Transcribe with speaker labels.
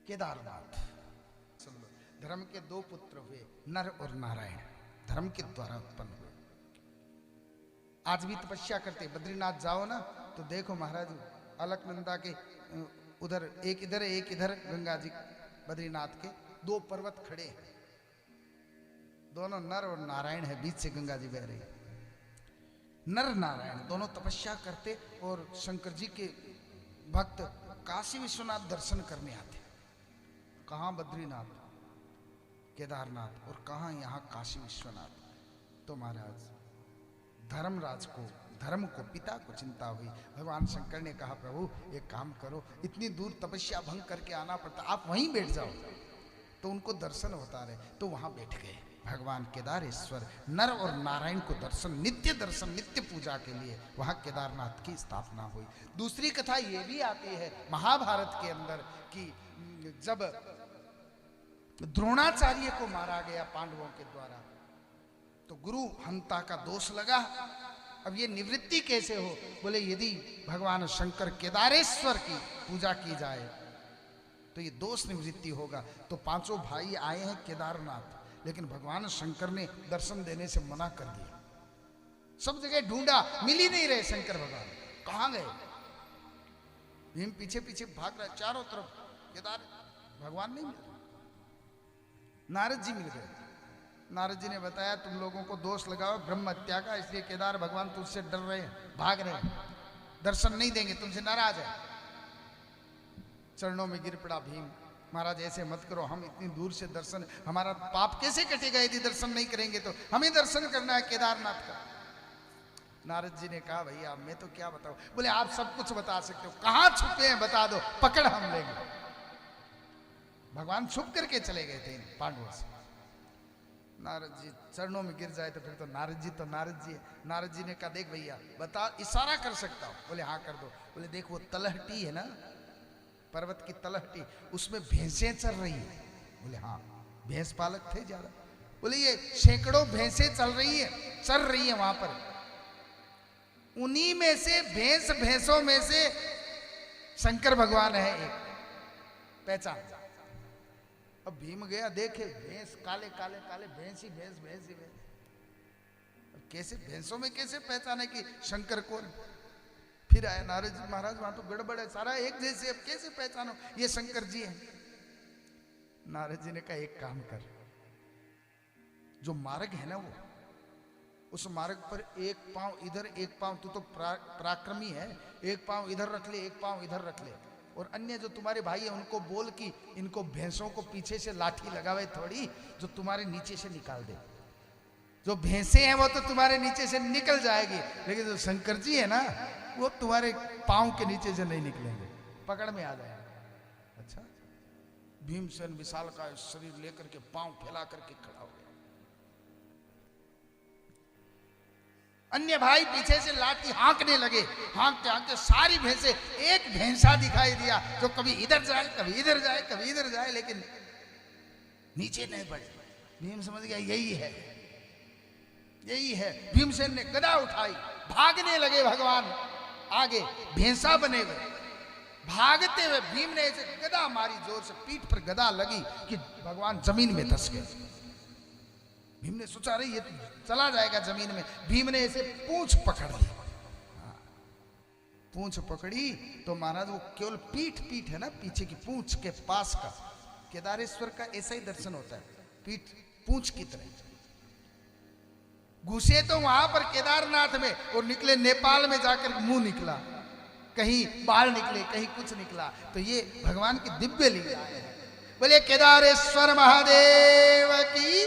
Speaker 1: केदारनाथ। सुन लो, धर्म के दो पुत्र हुए, नर और नारायण, धर्म के द्वारा उत्पन्न हुए। आज भी तपस्या करते, बद्रीनाथ जाओ ना तो देखो महाराज अलकनंदा के उधर एक इधर गंगा जी बद्रीनाथ के दो पर्वत खड़े हैं, दोनों नर और नारायण है, बीच से गंगा जी बह रही है। नर नारायण दोनों तपस्या करते और शंकर जी के भक्त काशी विश्वनाथ दर्शन करने आते। कहाँ बद्रीनाथ, केदारनाथ, और कहाँ यहाँ काशी विश्वनाथ। तो महाराज धर्मराज को, धर्म को, पिता को चिंता हुई। भगवान शंकर ने कहा प्रभु एक काम करो, इतनी दूर तपस्या भंग करके आना पड़ता, आप वहीं बैठ जाओ। तो उनको दर्शन होता रहे, तो वहां बैठ गए। भगवान केदारेश्वर नर और नारायण को दर्शन, नित्य पूजा के लिए वहां केदारनाथ की स्थापना हुई। दूसरी कथा ये भी आती है महाभारत के अंदर कि जब द्रोणाचार्य को मारा गया पांडवों के द्वारा, तो गुरु हंता का दोष लगा। अब ये निवृत्ति कैसे हो? बोले यदि भगवान शंकर केदारेश्वर की पूजा की जाए तो ये दोष निवृत्ति होगा। तो पांचों भाई आए हैं केदारनाथ, लेकिन भगवान शंकर ने दर्शन देने से मना कर दिया। सब जगह ढूंढा, मिल ही नहीं रहे शंकर भगवान, कहां गए? भीम पीछे पीछे भाग रहा, चारों तरफ केदार, भगवान नहीं मिल रहे। नारद जी मिल गए। नारद जी ने बताया तुम लोगों को दोष लगाओ ब्रह्म हत्या का, इसलिए केदार भगवान तुझसे डर रहे हैं, भाग रहे हैं, दर्शन नहीं देंगे, तुमसे नाराज है। चरणों में गिर पड़ा भीम, महाराज ऐसे मत करो, हम इतनी दूर से दर्शन, हमारा पाप कैसे कटेगा यदि दर्शन नहीं करेंगे? तो हमें दर्शन करना है केदारनाथ का। नारद जी ने कहा भैया मैं तो क्या बताऊं। बोले आप सब कुछ बता सकते हो, कहां छुपे हैं बता दो, पकड़ हम लेंगे। भगवान छुप करके चले गए थे पांडवों से। नारद जी चरणों में गिर जाए तो फिर तो नारद जी है। नारद जी ने कहा देख भैया बता, इशारा कर सकता हूं। बोले हाँ कर दो। बोले देख वो तलहटी है ना, पर्वत की तलहटी, उसमें भैंसें चल रही है। बोले हाँ, भैंस पालक थे ज्यादा। बोले ये सैकड़ों भैंसें चल रही है वहां पर, उन्हीं में से भैंसों में से शंकर भगवान है एक, पहचान। अब भीम गया देखे भैंस, काले भैंस ही भैंस। अब कैसे भैंसों में कैसे पहचाने कि शंकर कौन? फिर आया नारद जी, महाराज वहां तो गड़बड़ है, सारा एक जैसे, अब कैसे पहचानो ये शंकर जी हैं? नारद जी ने कहा एक काम कर, जो मार्ग है ना वो, उस मार्ग पर एक पांव इधर एक पांव, तू तो पराक्रमी है, एक पांव इधर रख ले, एक पांव इधर रख ले, और अन्य जो तुम्हारे भाई है उनको बोल कि इनको भैंसों को पीछे से लाठी लगावे थोड़ी, जो तुम्हारे नीचे से निकाल दे। जो भैंसे हैं वो तो तुम्हारे नीचे से निकल जाएगी, लेकिन जो शंकर जी है ना वो तुम्हारे पांव के नीचे से नहीं निकलेंगे, पकड़ में आ जाएगा। अच्छा, भीमसेन विशाल का शरीर लेकर के पांव फैला करके खड़ा हो गया। अन्य भाई पीछे से लाठी हाँकने लगे, हाँकते सारी भैंसे, एक भैंसा दिखाई दिया जो कभी इधर जाए कभी इधर जाए, लेकिन नीचे नहीं बढ़े। भीम समझ गया यही है। भीमसेन ने गदा उठाई, भागने लगे भगवान आगे, भैंसा बने हुए भागते हुए। भीम ने ऐसे गदा मारी जोर से, पीठ पर गदा लगी कि भगवान जमीन में धंस गए। भीम ने सोचा रही ये चला जाएगा जमीन में। भीम ने ऐसे पूंछ पकड़ ली, पूंछ पकड़ी तो महाराज वो केवल पीठ है ना, पीछे की पूंछ के पास का, केदारेश्वर का ऐसा ही दर्शन होता है, पीठ पूंछ की तरह। घुसे तो वहां पर केदारनाथ में, और निकले नेपाल में जाकर मुंह निकला, कहीं बाल निकले कहीं कुछ निकला। तो ये भगवान की दिव्य लीला है। बोले केदारेश्वर महादेव की